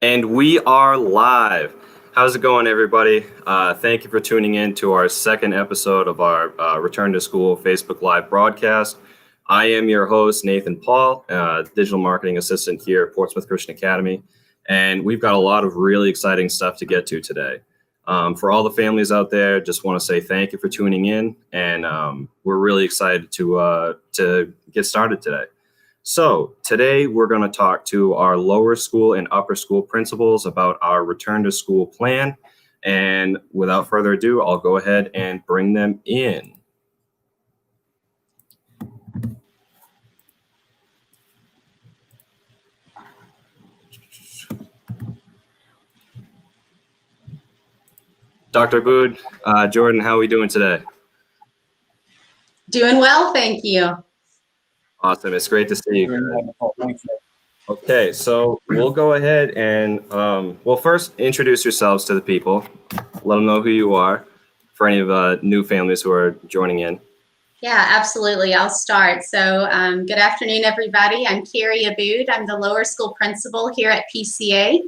And we are live. How's it going, everybody? Thank you for tuning in to our second episode of our Return to School Facebook Live broadcast. I am your host, Nathan Paul, digital marketing assistant here at Portsmouth Christian Academy. And we've got a lot of really exciting stuff to get to today. For all the families out there, just want to say thank you for tuning in. And we're really excited to get started today. So today we're going to talk to our lower school and upper school principals about our return to school plan. And without further ado, I'll go ahead and bring them in. Dr. Abood, Jordan, how are we doing today? Doing well, thank you. Awesome. It's great to see you. Okay, so we'll go ahead and, well, first introduce yourselves to the people. Let them know who you are for any of the new families who are joining in. Yeah, absolutely. I'll start. So good afternoon, everybody. I'm Carrie Abood. I'm the lower school principal here at PCA.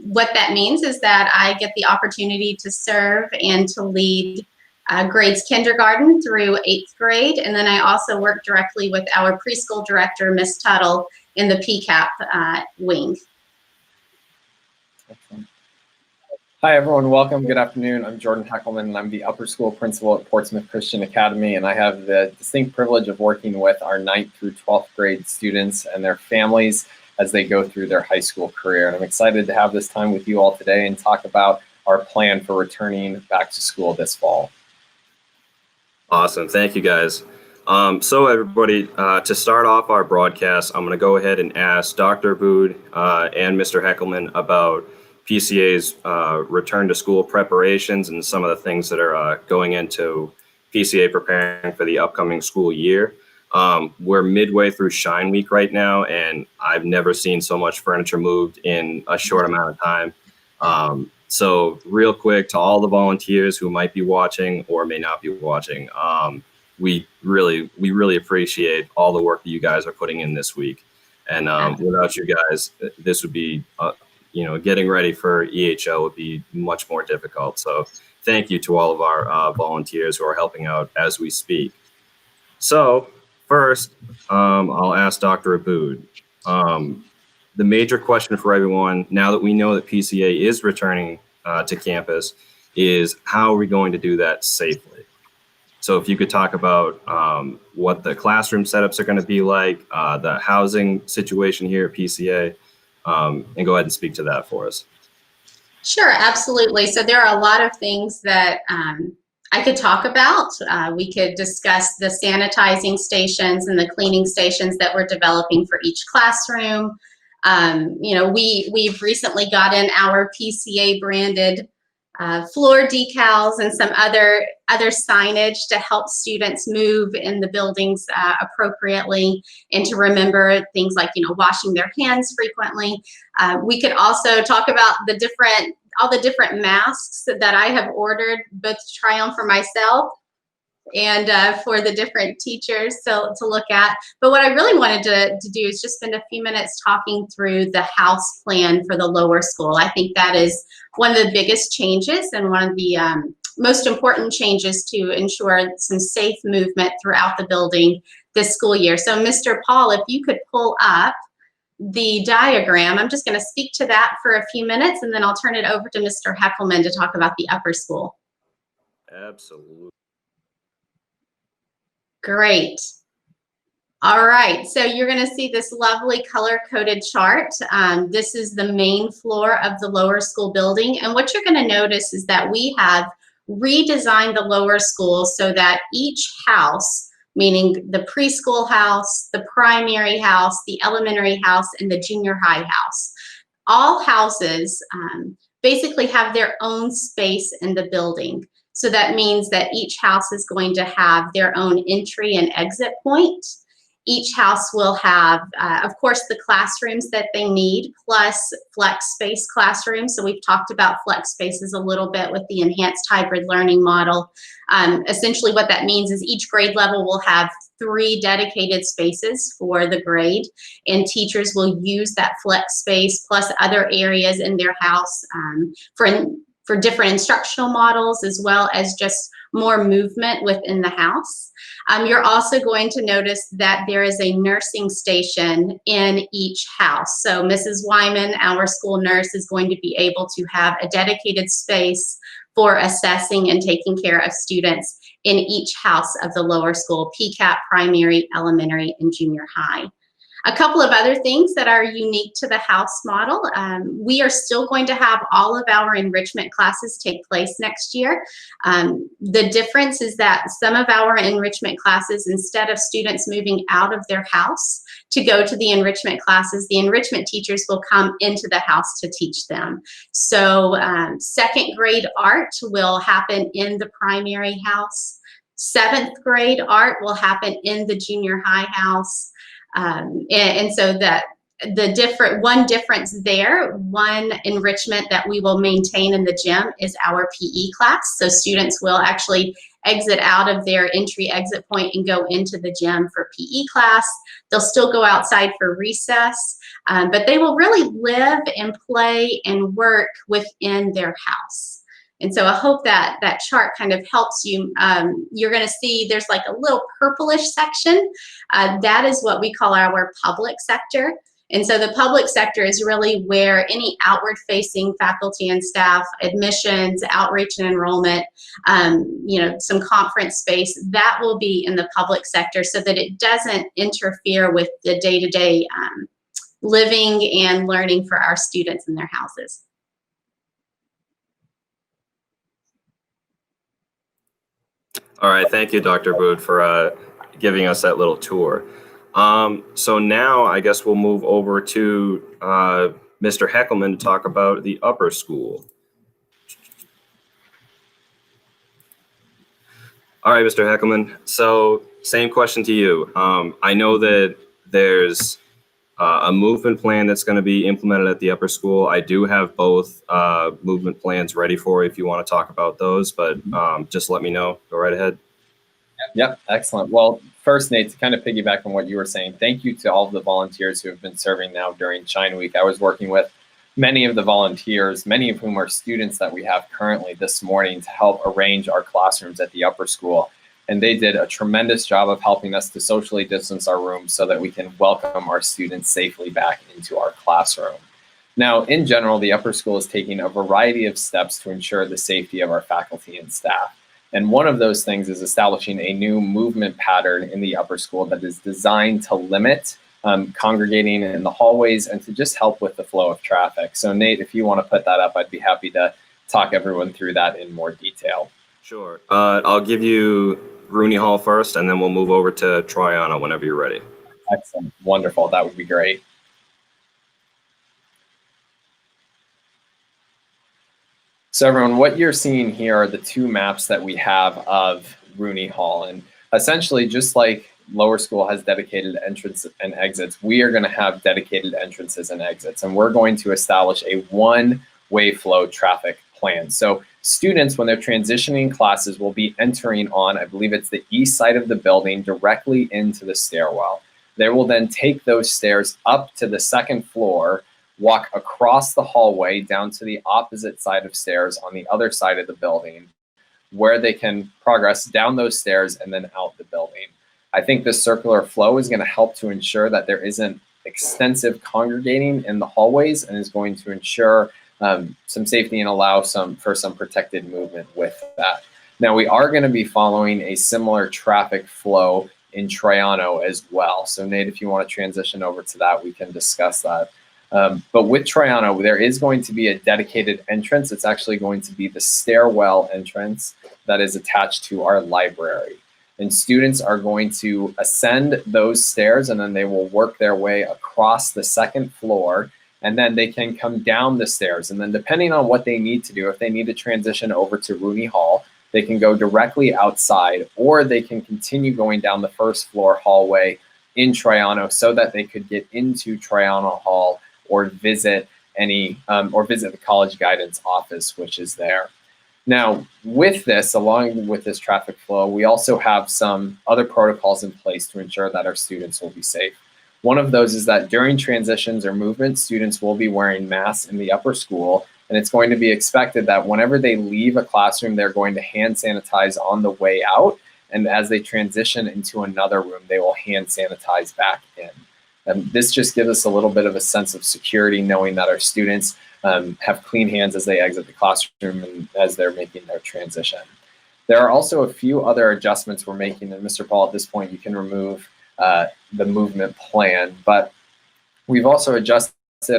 What that means is that I get the opportunity to serve and to lead grades kindergarten through 8th grade. And then I also work directly with our preschool director, Miss Tuttle, in the PCAP wing. Hi, everyone. Welcome. Good afternoon. I'm Jordan Heckelmann, and I'm the upper school principal at Portsmouth Christian Academy. And I have the distinct privilege of working with our 9th through 12th grade students and their families as they go through their high school career. And I'm excited to have this time with you all today and talk about our plan for returning back to school this fall. Awesome. Thank you, guys. So everybody, to start off our broadcast, I'm going to go ahead and ask Dr. Abood and Mr. Heckelmann about PCA's return to school preparations and some of the things that are going into PCA preparing for the upcoming school year. We're midway through Shine Week right now, and I've never seen so much furniture moved in a short amount of time. So real quick, to all the volunteers who might be watching or may not be watching, we really appreciate all the work that you guys are putting in this week. And without you guys, this would be, getting ready for EHL would be much more difficult. So thank you to all of our volunteers who are helping out as we speak. So first, I'll ask Dr. Abood. The major question for everyone, now that we know that PCA is returning to campus, is how are we going to do that safely? So if you could talk about what the classroom setups are going to be like, the housing situation here at PCA, and go ahead and speak to that for us. Sure, absolutely. So there are a lot of things that I could talk about. We could discuss the sanitizing stations and the cleaning stations that we're developing for each classroom. We've recently gotten our PCA branded floor decals and some other signage to help students move in the buildings appropriately, and to remember things like, washing their hands frequently. We could also talk about all the different masks that I have ordered, both to try on for myself and for the different teachers to look at. But what I really wanted to do is just spend a few minutes talking through the house plan for the lower school. I think that is one of the biggest changes and one of the most important changes to ensure some safe movement throughout the building this school year. So Mr. Paul, if you could pull up the diagram, I'm just going to speak to that for a few minutes, and then I'll turn it over to Mr. Heckelmann to talk about the upper school. Absolutely. Great. All right, so you're going to see this lovely color-coded chart. This is the main floor of the lower school building, and what you're going to notice is that we have redesigned the lower school so that each house, meaning the preschool house, the primary house, the elementary house, and the junior high house, all houses basically have their own space in the building. So that means that each house is going to have their own entry and exit point. Each house will have, of course, the classrooms that they need, plus flex space classrooms. So we've talked about flex spaces a little bit with the enhanced hybrid learning model. Essentially what that means is each grade level will have 3 dedicated spaces for the grade, and teachers will use that flex space plus other areas in their house for different instructional models, as well as just more movement within the house. You're also going to notice that there is a nursing station in each house. So Mrs. Wyman, our school nurse, is going to be able to have a dedicated space for assessing and taking care of students in each house of the lower school, PCAP, primary, elementary, and junior high. A couple of other things that are unique to the house model. We are still going to have all of our enrichment classes take place next year. The difference is that some of our enrichment classes, instead of students moving out of their house to go to the enrichment classes, the enrichment teachers will come into the house to teach them. So second grade art will happen in the primary house. 7th grade art will happen in the junior high house. And so that one difference there, one enrichment that we will maintain in the gym is our PE class. So students will actually exit out of their entry exit point and go into the gym for PE class. They'll still go outside for recess, but they will really live and play and work within their house. And so I hope that that chart kind of helps you. You're going to see there's like a little purplish section. That is what we call our public sector. And so the public sector is really where any outward-facing faculty and staff, admissions, outreach and enrollment, some conference space, that will be in the public sector so that it doesn't interfere with the day-to-day living and learning for our students in their houses. All right, thank you, Dr. Abood, for giving us that little tour. So now I guess we'll move over to Mr. Heckelmann to talk about the upper school. All right, Mr. Heckelmann, so same question to you. I know that there's a movement plan that's going to be implemented at the upper school. I do have both movement plans ready for you if you want to talk about those, but just let me know. Go right ahead. Yep, excellent. Well, first, Nate, to kind of piggyback on what you were saying, thank you to all of the volunteers who have been serving now during China Week. I was working with many of the volunteers, many of whom are students that we have currently this morning to help arrange our classrooms at the upper school. And they did a tremendous job of helping us to socially distance our rooms so that we can welcome our students safely back into our classroom. Now, in general, the upper school is taking a variety of steps to ensure the safety of our faculty and staff. And one of those things is establishing a new movement pattern in the upper school that is designed to limit congregating in the hallways and to just help with the flow of traffic. So Nate, if you want to put that up, I'd be happy to talk everyone through that in more detail. Sure. I'll give you Rooney Hall first, and then we'll move over to Triana whenever you're ready. Excellent. Wonderful. That would be great. So everyone, what you're seeing here are the 2 maps that we have of Rooney Hall. And essentially, just like lower school has dedicated entrance and exits, we are going to have dedicated entrances and exits. And we're going to establish a one-way flow traffic plan. So students, when they're transitioning classes, will be entering on, I believe it's the east side of the building, directly into the stairwell. They will then take those stairs up to the second floor, walk across the hallway down to the opposite side of stairs on the other side of the building, where they can progress down those stairs and then out the building. I think this circular flow is going to help to ensure that there isn't extensive congregating in the hallways, and is going to ensure some safety and allow for some protected movement with that. Now, we are going to be following a similar traffic flow in Triano as well. So Nate, if you want to transition over to that, we can discuss that. But with Triano, there is going to be a dedicated entrance. It's actually going to be the stairwell entrance that is attached to our library. And students are going to ascend those stairs, and then they will work their way across the second floor, and then they can come down the stairs. And then depending on what they need to do, if they need to transition over to Rooney Hall, they can go directly outside, or they can continue going down the first floor hallway in Triano so that they could get into Triano Hall or visit the college guidance office, which is there. Now, with this, along with this traffic flow, we also have some other protocols in place to ensure that our students will be safe. One of those is that during transitions or movements, students will be wearing masks in the upper school, and it's going to be expected that whenever they leave a classroom, they're going to hand sanitize on the way out, and as they transition into another room, they will hand sanitize back in. And this just gives us a little bit of a sense of security, knowing that our students have clean hands as they exit the classroom and as they're making their transition. There are also a few other adjustments we're making, and Mr. Paul, at this point, you can remove the movement plan, but we've also adjusted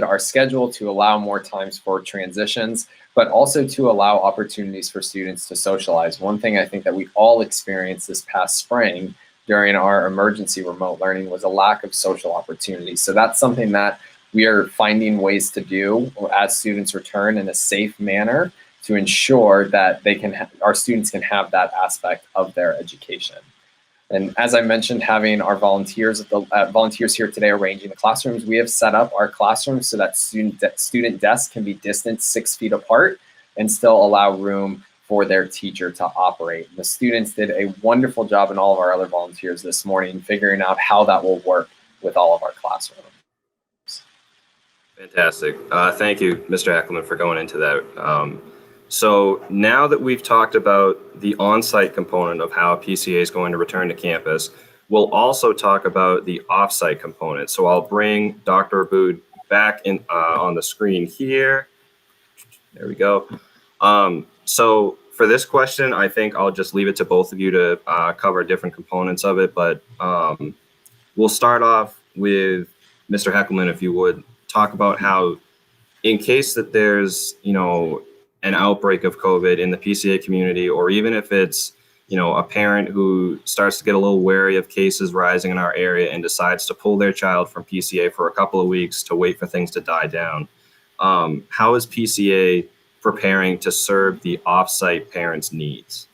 our schedule to allow more times for transitions, but also to allow opportunities for students to socialize. One thing I think that we all experienced this past spring during our emergency remote learning was a lack of social opportunities. So that's something that we are finding ways to do as students return in a safe manner to ensure that our students can have that aspect of their education. And as I mentioned, having our volunteers here today arranging the classrooms, we have set up our classrooms so that student desks can be distanced 6 feet apart and still allow room for their teacher to operate. The students did a wonderful job, and all of our other volunteers this morning, figuring out how that will work with all of our classrooms. Fantastic. Thank you, Mr. Heckelmann, for going into that. So now that we've talked about the on-site component of how PCA is going to return to campus, we'll also talk about the off-site component. So I'll bring Dr. Abood back in on the screen here. There we go. So for this question, I think I'll just leave it to both of you to cover different components of it, but we'll start off with Mr. Heckelmann, if you would, talk about how, in case that there's, an outbreak of COVID in the PCA community, or even if it's, a parent who starts to get a little wary of cases rising in our area and decides to pull their child from PCA for a couple of weeks to wait for things to die down. How is PCA preparing to serve the off-site parents' needs?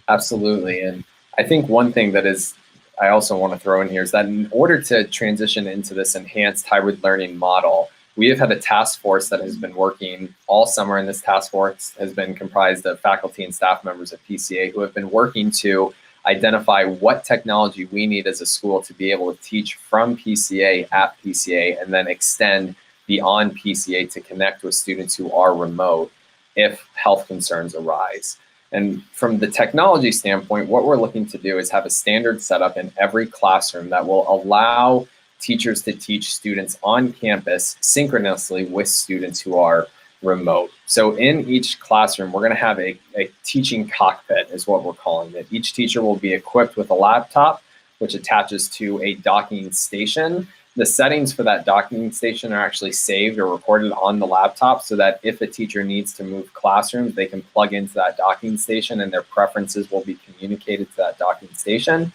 Absolutely. And I think one thing that I also want to throw in here is that in order to transition into this enhanced hybrid learning model, we have had a task force that has been working all summer, and this task force has been comprised of faculty and staff members at PCA who have been working to identify what technology we need as a school to be able to teach from PCA at PCA, and then extend beyond PCA to connect with students who are remote if health concerns arise. And from the technology standpoint, what we're looking to do is have a standard setup in every classroom that will allow teachers to teach students on campus synchronously with students who are remote. So in each classroom, we're going to have a teaching cockpit is what we're calling it. Each teacher will be equipped with a laptop, which attaches to a docking station. The settings for that docking station are actually saved or recorded on the laptop so that if a teacher needs to move classrooms, they can plug into that docking station and their preferences will be communicated to that docking station.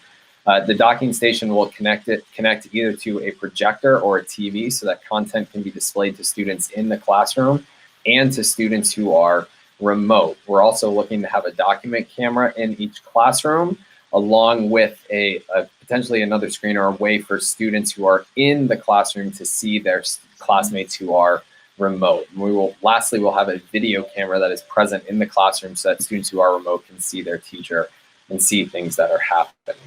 The docking station will connect either to a projector or a TV so that content can be displayed to students in the classroom and to students who are remote. We're also looking to have a document camera in each classroom, along with a potentially another screen or a way for students who are in the classroom to see their classmates who are remote. And lastly, we'll have a video camera that is present in the classroom so that students who are remote can see their teacher and see things that are happening.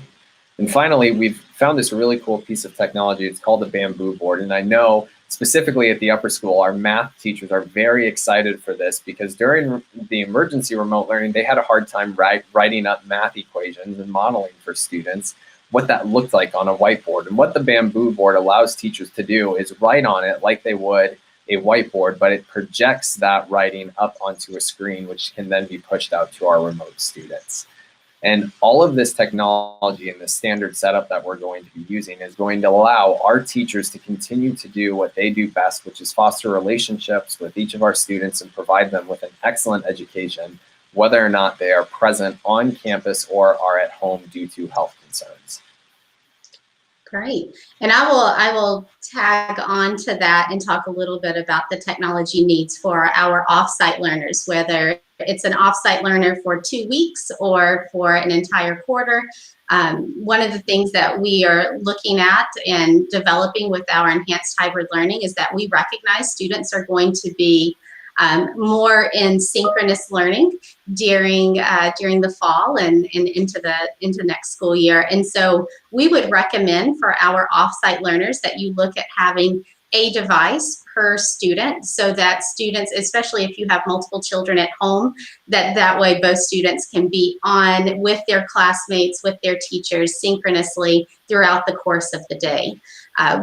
And finally, we've found this really cool piece of technology. It's called the Bamboo board. And I know specifically at the upper school, our math teachers are very excited for this because during the emergency remote learning, they had a hard time writing up math equations and modeling for students what that looked like on a whiteboard. And what the Bamboo board allows teachers to do is write on it like they would a whiteboard, but it projects that writing up onto a screen, which can then be pushed out to our remote students. And all of this technology and the standard setup that we're going to be using is going to allow our teachers to continue to do what they do best, which is foster relationships with each of our students and provide them with an excellent education, whether or not they are present on campus or are at home due to health concerns. Great. And I will tag on to that and talk a little bit about the technology needs for our offsite learners, whether it's an offsite learner for 2 weeks or for an entire quarter. One of the things that we are looking at and developing with our enhanced hybrid learning is that we recognize students are going to be more in synchronous learning during the fall and into next school year. And so we would recommend for our offsite learners that you look at having a device per student so that students, especially if you have multiple children at home, that way both students can be on with their classmates, with their teachers synchronously throughout the course of the day.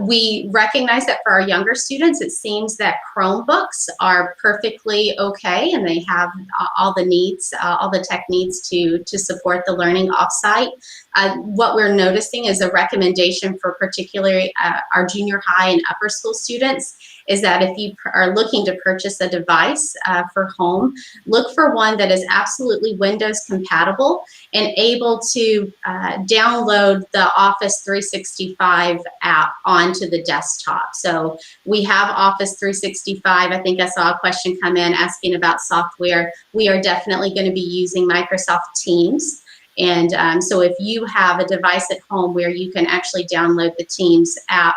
We recognize that for our younger students, it seems that Chromebooks are perfectly okay and they have all the needs, all the tech needs to support the learning offsite. What we're noticing is a recommendation for particularly our junior high and upper school students is that if you are looking to purchase a device for home, look for one that is absolutely Windows compatible and able to download the Office 365 app onto the desktop. So we have Office 365. I think I saw a question come in asking about software. We are definitely going to be using Microsoft Teams. And so if you have a device at home where you can actually download the Teams app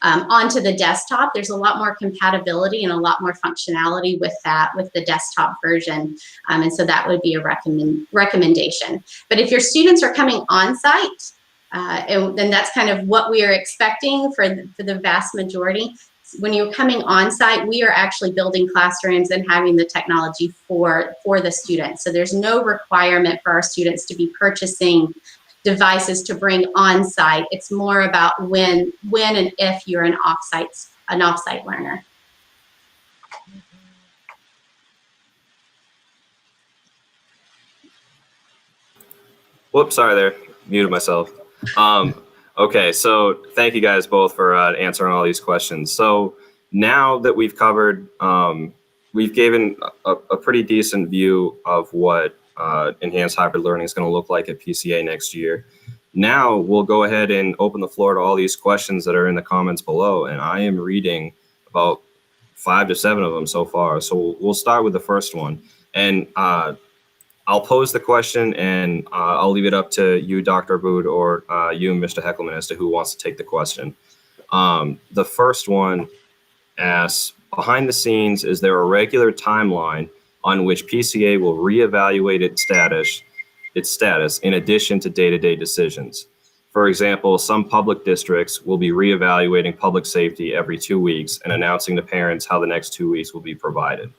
onto the desktop, there's a lot more compatibility and a lot more functionality with that, with the desktop version. And so that would be a recommendation. But if your students are coming on site, then that's kind of what we are expecting for the vast majority. When you're coming on site, we are actually building classrooms and having the technology for the students. So there's no requirement for our students to be purchasing devices to bring on site. It's more about when and if you're an offsite learner. Whoops, sorry there, muted myself. Okay, so thank you guys both for answering all these questions. So now that we've covered, we've given a pretty decent view of what enhanced hybrid learning is going to look like at PCA next year. Now we'll go ahead and open the floor to all these questions that are in the comments below, and I am reading about 5 to 7 of them so far. So we'll start with the first one, and I'll pose the question and I'll leave it up to you, Dr. Abood, or you, Mr. Heckelmann, as to who wants to take the question. The first one asks, behind the scenes, is there a regular timeline on which PCA will reevaluate its status in addition to day-to-day decisions? For example, some public districts will be reevaluating public safety every 2 weeks and announcing to parents how the next 2 weeks will be provided.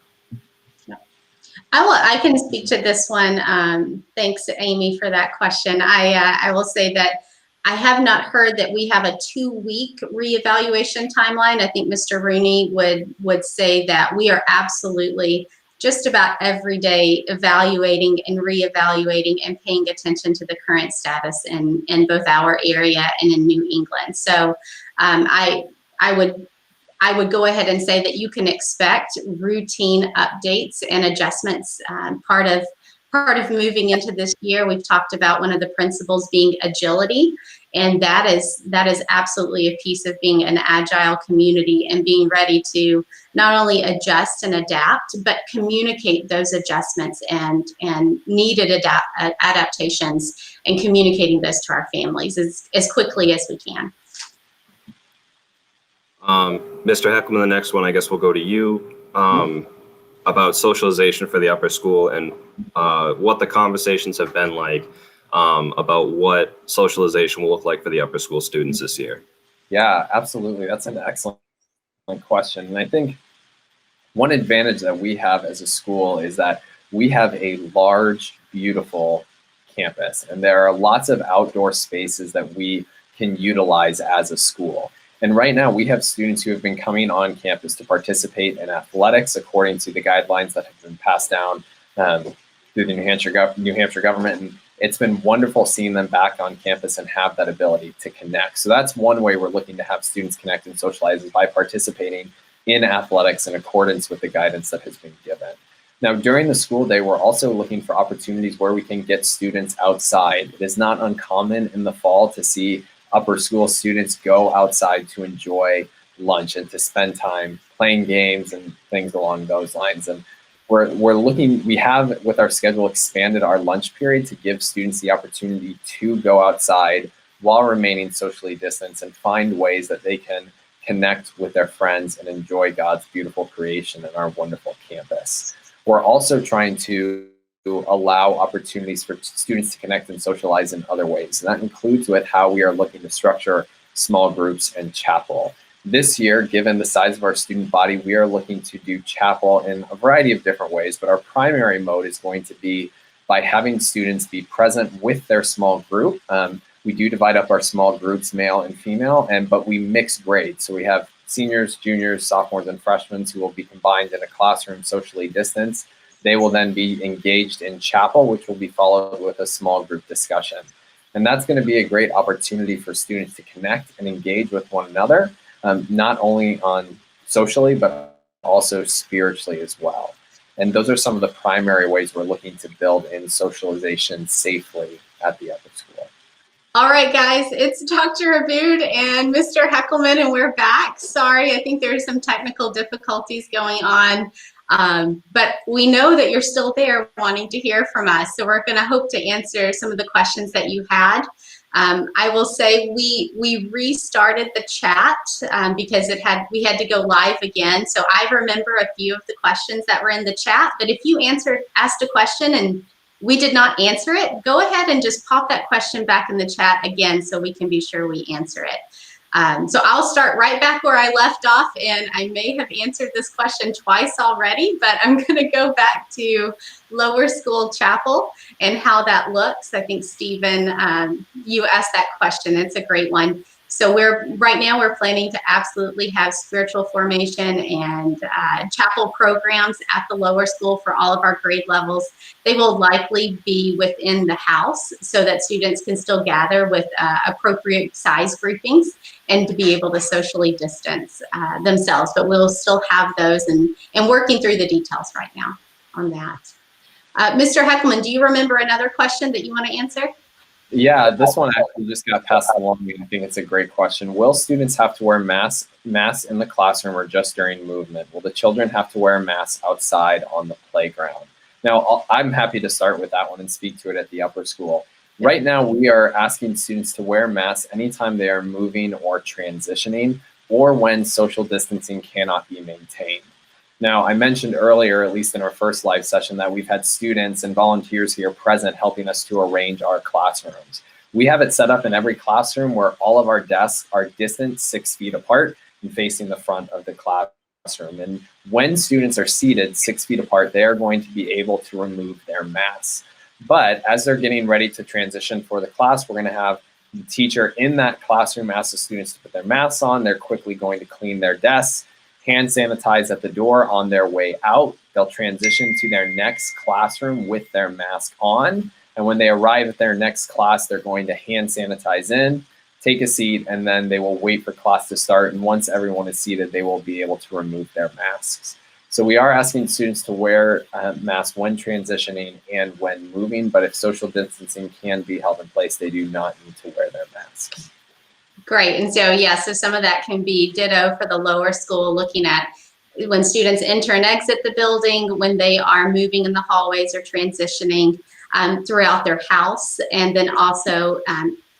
I can speak to this one. Thanks, Amy, for that question. I will say that I have not heard that we have a 2-week reevaluation timeline. I think Mr. Rooney would say that we are absolutely just about every day evaluating and reevaluating and paying attention to the current status in both our area and in New England. So I would go ahead and say that you can expect routine updates and adjustments. Part of moving into this year, we've talked about one of the principles being agility, and that is absolutely a piece of being an agile community and being ready to not only adjust and adapt, but communicate those adjustments and needed adaptations and communicating those to our families as quickly as we can. Mr. Heckelmann, the next one, I guess we'll go to you, about socialization for the upper school and what the conversations have been like about what socialization will look like for the upper school students this year. Yeah, absolutely. That's an excellent question. And I think one advantage that we have as a school is that we have a large, beautiful campus, and there are lots of outdoor spaces that we can utilize as a school. And right now we have students who have been coming on campus to participate in athletics according to the guidelines that have been passed down through the New Hampshire government. And it's been wonderful seeing them back on campus and have that ability to connect. So that's one way we're looking to have students connect and socialize, is by participating in athletics in accordance with the guidance that has been given. Now, during the school day, we're also looking for opportunities where we can get students outside. It is not uncommon in the fall to see upper school students go outside to enjoy lunch and to spend time playing games and things along those lines. And we have, with our schedule, expanded our lunch period to give students the opportunity to go outside while remaining socially distanced and find ways that they can connect with their friends and enjoy God's beautiful creation in our wonderful campus. We're also trying to allow opportunities for students to connect and socialize in other ways. And that includes with how we are looking to structure small groups and chapel. This year, given the size of our student body, we are looking to do chapel in a variety of different ways, but our primary mode is going to be by having students be present with their small group. We do divide up our small groups, male and female, but we mix grades. So we have seniors, juniors, sophomores, and freshmen who will be combined in a classroom socially distanced. They will then be engaged in chapel, which will be followed with a small group discussion. And that's going to be a great opportunity for students to connect and engage with one another, not only on socially, but also spiritually as well. And those are some of the primary ways we're looking to build in socialization safely at the upper school. All right, guys, it's Dr. Abood and Mr. Heckelmann, and we're back. Sorry, I think there's some technical difficulties going on, but we know that you're still there wanting to hear from us. So we're going to hope to answer some of the questions that you had. I will say we restarted the chat because we had to go live again. So I remember a few of the questions that were in the chat, but if you asked a question and we did not answer it, go ahead and just pop that question back in the chat again so we can be sure we answer it. So I'll start right back where I left off, and I may have answered this question twice already, but I'm going to go back to lower school chapel and how that looks. I think, Stephen, you asked that question. It's a great one. So right now we're planning to absolutely have spiritual formation and chapel programs at the lower school for all of our grade levels. They will likely be within the house so that students can still gather with appropriate size groupings and to be able to socially distance themselves. But we'll still have those and working through the details right now on that. Mr. Heckelmann, do you remember another question that you want to answer? Yeah, this one actually just got passed along. I think it's a great question. Will students have to wear masks in the classroom or just during movement? Will the children have to wear masks outside on the playground? Now, I'm happy to start with that one and speak to it at the upper school. Right now, we are asking students to wear masks anytime they are moving or transitioning, or when social distancing cannot be maintained. Now, I mentioned earlier, at least in our first live session, that we've had students and volunteers here present helping us to arrange our classrooms. We have it set up in every classroom where all of our desks are distant 6 feet apart and facing the front of the classroom. And when students are seated 6 feet apart, they are going to be able to remove their masks. But as they're getting ready to transition for the class, we're going to have the teacher in that classroom ask the students to put their masks on. They're quickly going to clean their desks, hand sanitize at the door on their way out. They'll transition to their next classroom with their mask on. And when they arrive at their next class, they're going to hand sanitize in, take a seat, and then they will wait for class to start. And once everyone is seated, they will be able to remove their masks. So we are asking students to wear masks when transitioning and when moving, but if social distancing can be held in place, they do not need to wear their masks. Great. And so, yeah, so some of that can be ditto for the lower school, looking at when students enter and exit the building, when they are moving in the hallways or transitioning throughout their house. And then also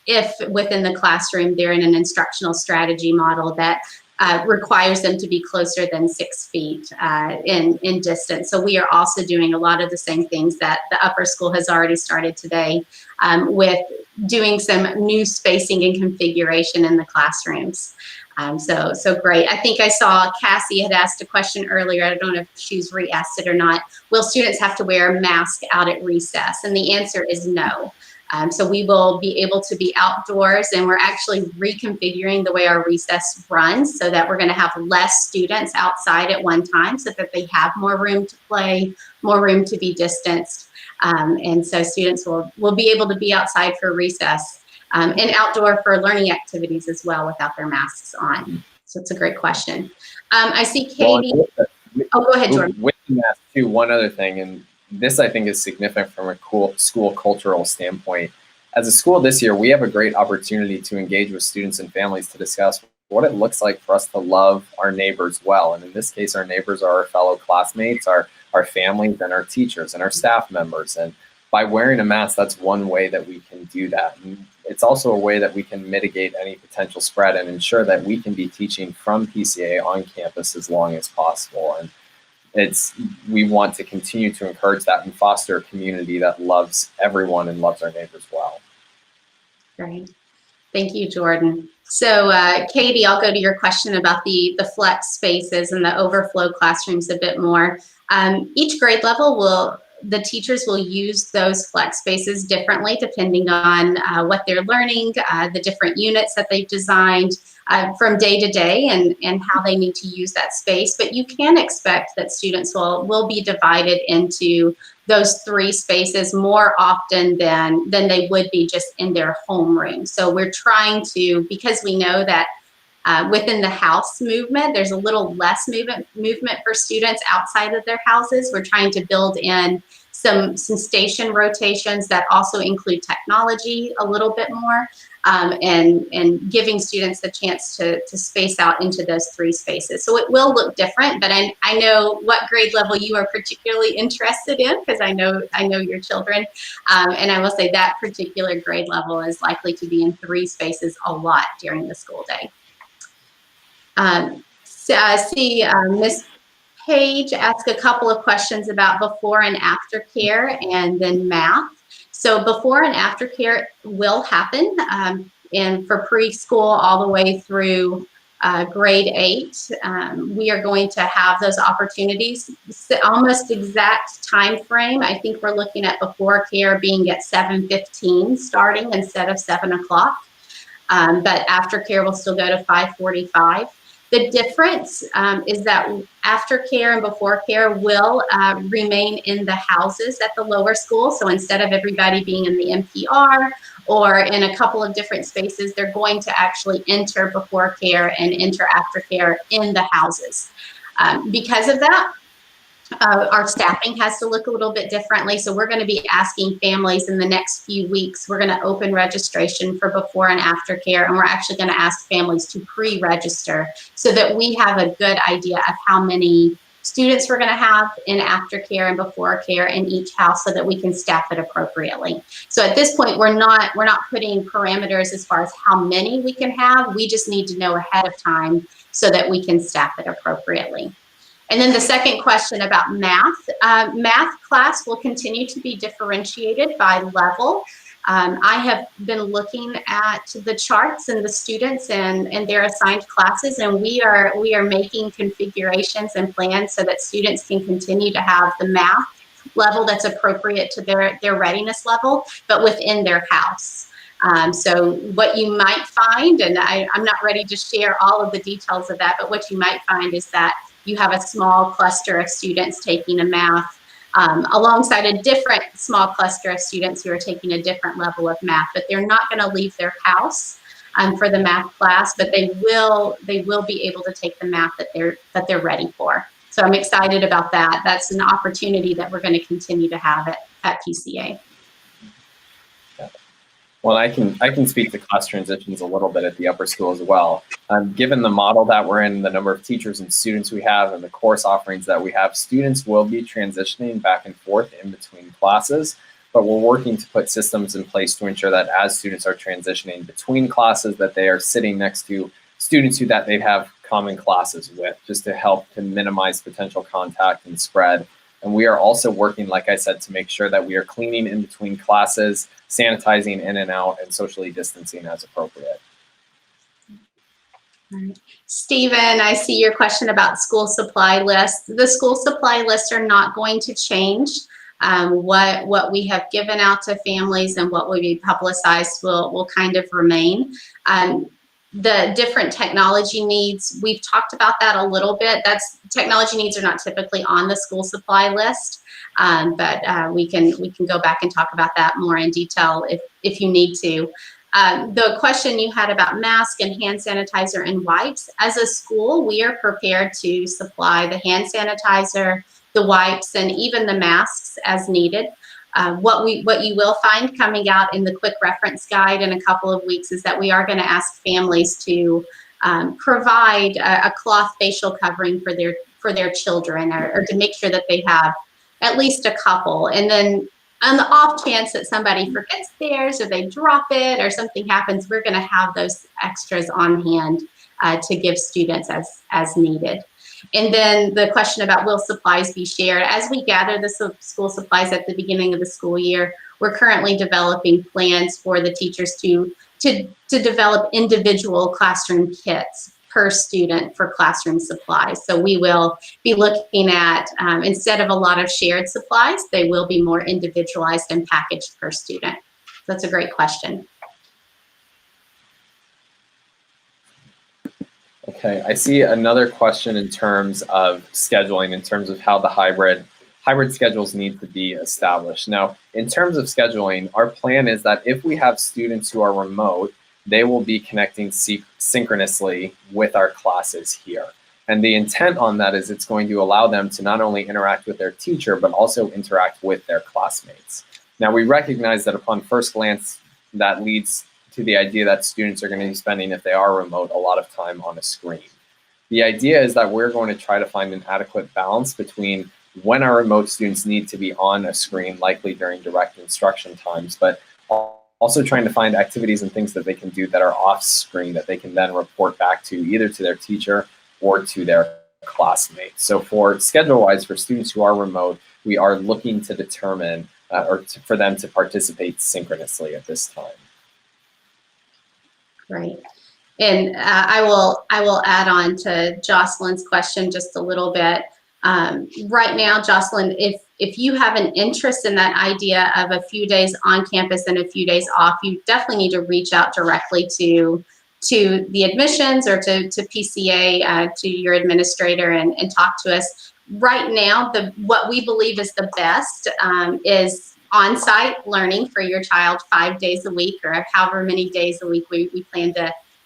if within the classroom, they're in an instructional strategy model that requires them to be closer than 6 feet in distance. So we are also doing a lot of the same things that the upper school has already started today, with doing some new spacing and configuration in the classrooms. So great. I think I saw Cassie had asked a question earlier. I don't know if she's re-asked it or not. Will students have to wear a mask out at recess? And the answer is no. So we will be able to be outdoors, and we're actually reconfiguring the way our recess runs so that we're going to have less students outside at one time so that they have more room to play, more room to be distanced. And so students will be able to be outside for recess. And outdoor for learning activities as well without their masks on. So it's a great question. I see Katie. Oh, go ahead, Jordan. With the mask too, one other thing, and this I think is significant from a school cultural standpoint. As a school this year, we have a great opportunity to engage with students and families to discuss what it looks like for us to love our neighbors well. And in this case, our neighbors are our fellow classmates, our families, and our teachers and our staff members. And by wearing a mask, that's one way that we can do that. And it's also a way that we can mitigate any potential spread and ensure that we can be teaching from PCA on campus as long as possible. And we want to continue to encourage that and foster a community that loves everyone and loves our neighbors well. Great. Thank you, Jordan. So Katie, I'll go to your question about the flex spaces and the overflow classrooms a bit more. Each grade level the teachers will use those flex spaces differently depending on what they're learning, the different units that they've designed from day to day, and how they need to use that space. But you can expect that students will be divided into those 3 spaces more often than they would be just in their homeroom. So we're trying to, because we know that within the house movement, there's a little less movement for students outside of their houses. We're trying to build in some station rotations that also include technology a little bit more, and giving students the chance to space out into those 3 spaces. So it will look different, but I know what grade level you are particularly interested in, because I know your children, and I will say that particular grade level is likely to be in 3 spaces a lot during the school day. So I see Ms. Page ask a couple of questions about before and after care and then math. So before and after care will happen, and for preschool all the way through grade 8, we are going to have those opportunities. Almost exact time frame, I think we're looking at before care being at 7:15 starting instead of 7 o'clock, but after care will still go to 5:45. The difference is that aftercare and before care will remain in the houses at the lower school. So instead of everybody being in the MPR or in a couple of different spaces, they're going to actually enter before care and enter aftercare in the houses. Because of that, our staffing has to look a little bit differently. So we're going to be asking families in the next few weeks, we're going to open registration for before and after care. And we're actually going to ask families to pre-register so that we have a good idea of how many students we're going to have in aftercare and before care in each house so that we can staff it appropriately. So at this point, we're not putting parameters as far as how many we can have. We just need to know ahead of time so that we can staff it appropriately. And then the second question about math. Math class will continue to be differentiated by level. I have been looking at the charts and the students and their assigned classes, and we are making configurations and plans so that students can continue to have the math level that's appropriate to their readiness level, but within their house. So what you might find, and I'm not ready to share all of the details of that, but what you might find is that you have a small cluster of students taking a math alongside a different small cluster of students who are taking a different level of math, but they're not going to leave their house for the math class, but they will be able to take the math that they're ready for. So I'm excited about that. That's an opportunity that we're going to continue to have at PCA. Well, I can speak to class transitions a little bit at the upper school as well. Given the model that we're in, the number of teachers and students we have, and the course offerings that we have, students will be transitioning back and forth in between classes, but we're working to put systems in place to ensure that as students are transitioning between classes, that they are sitting next to students that they have common classes with, just to help to minimize potential contact and spread. And we are also working, like I said, to make sure that we are cleaning in between classes, sanitizing in and out, and socially distancing as appropriate. Stephen, I see your question about school supply lists. The school supply lists are not going to change. What we have given out to families and what will be publicized will kind of remain. The different technology needs, we've talked about that a little bit. Technology needs are not typically on the school supply list, but we can go back and talk about that more in detail if you need to. The question you had about mask and hand sanitizer and wipes, as a school, we are prepared to supply the hand sanitizer, the wipes, and even the masks as needed. What you will find coming out in the quick reference guide in a couple of weeks is that we are going to ask families to provide a cloth facial covering for their children, or to make sure that they have at least a couple. And then on the off chance that somebody forgets theirs or they drop it or something happens, we're going to have those extras on hand to give students as needed. And then the question about will supplies be shared. As we gather the school supplies at the beginning of the school year, we're currently developing plans for the teachers to develop individual classroom kits per student for classroom supplies. So we will be looking at, instead of a lot of shared supplies, they will be more individualized and packaged per student. That's a great question. Okay, I see another question in terms of scheduling, in terms of how the hybrid schedules need to be established. Now, in terms of scheduling, our plan is that if we have students who are remote, they will be connecting synchronously with our classes here. And the intent on that is it's going to allow them to not only interact with their teacher, but also interact with their classmates. Now, we recognize that upon first glance, that leads to the idea that students are going to be spending, if they are remote, a lot of time on a screen. The idea is that we're going to try to find an adequate balance between when our remote students need to be on a screen, likely during direct instruction times, but also trying to find activities and things that they can do that are off screen that they can then report back to either to their teacher or to their classmates. So for schedule-wise, for students who are remote, we are looking to determine for them to participate synchronously at this time. Right. And I will add on to Jocelyn's question just a little bit. Right now, Jocelyn, if you have an interest in that idea of a few days on campus and a few days off, you definitely need to reach out directly to the admissions or to PCA, to your administrator, and talk to us. Right now, what we believe is the best is on-site learning for your child 5 days a week, or however many days a week we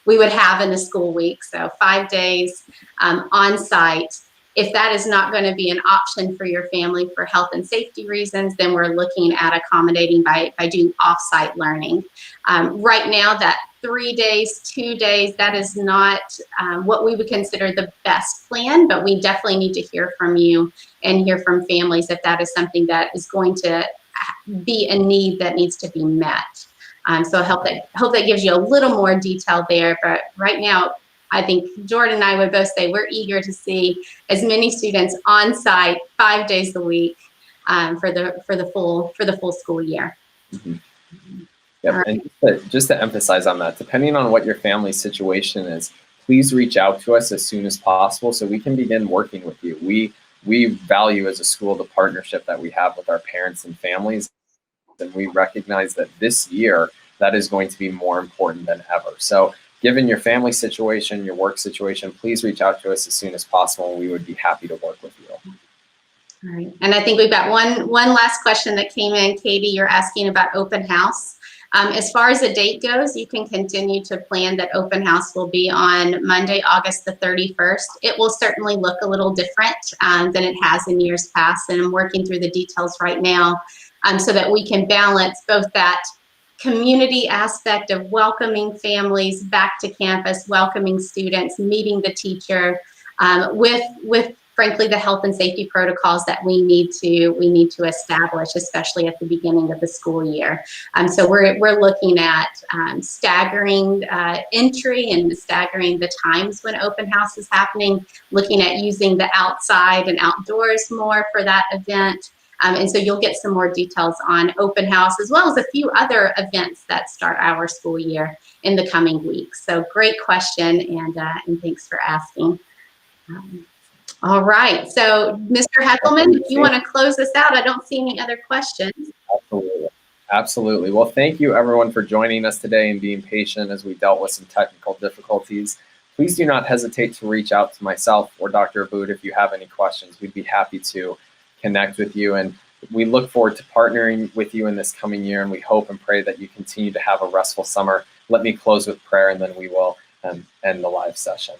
would have in a school week. So 5 days on-site. If that is not going to be an option for your family for health and safety reasons, then we're looking at accommodating by doing off-site learning. Right now, that 3 days, 2 days, that is not what we would consider the best plan, but we definitely need to hear from you and hear from families if that is something that is going to be a need that needs to be met. So I hope that gives you a little more detail there. But right now, I think Jordan and I would both say we're eager to see as many students on site 5 days a week for the full school year. Mm-hmm. Yep. Right. And just to emphasize on that, depending on what your family situation is, please reach out to us as soon as possible so we can begin working with you. We value as a school the partnership that we have with our parents and families, and we recognize that this year that is going to be more important than ever. So given your family situation, your work situation, please reach out to us as soon as possible, and we would be happy to work with you. All right, and I think we've got one last question that came in. Katie, you're asking about open house. As far as the date goes, you can continue to plan that open house will be on Monday, August the 31st. It will certainly look a little different than it has in years past, and I'm working through the details right now so that we can balance both that community aspect of welcoming families back to campus, welcoming students, meeting the teacher, with frankly, the health and safety protocols that we need to establish, especially at the beginning of the school year. So we're looking at staggering entry and staggering the times when open house is happening, looking at using the outside and outdoors more for that event. And so you'll get some more details on open house, as well as a few other events that start our school year in the coming weeks. So great question, and thanks for asking. All right, so Mr. Heckelmann, if you want to close this out, I don't see any other questions. Absolutely. Absolutely. Well, thank you everyone for joining us today and being patient as we dealt with some technical difficulties. Please do not hesitate to reach out to myself or Dr. Abood if you have any questions. We'd be happy to connect with you, and we look forward to partnering with you in this coming year, and we hope and pray that you continue to have a restful summer. Let me close with prayer, and then we will end the live session.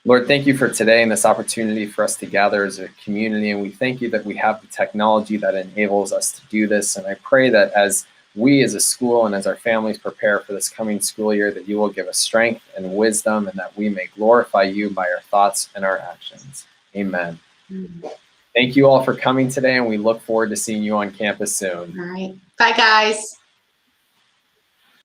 Lord, thank you for today and this opportunity for us to gather as a community, and we thank you that we have the technology that enables us to do this. And I pray that as we as a school and as our families prepare for this coming school year, that you will give us strength and wisdom, and that we may glorify you by our thoughts and our actions. Amen. Thank you all for coming today, and we look forward to seeing you on campus soon. All right. Bye, guys.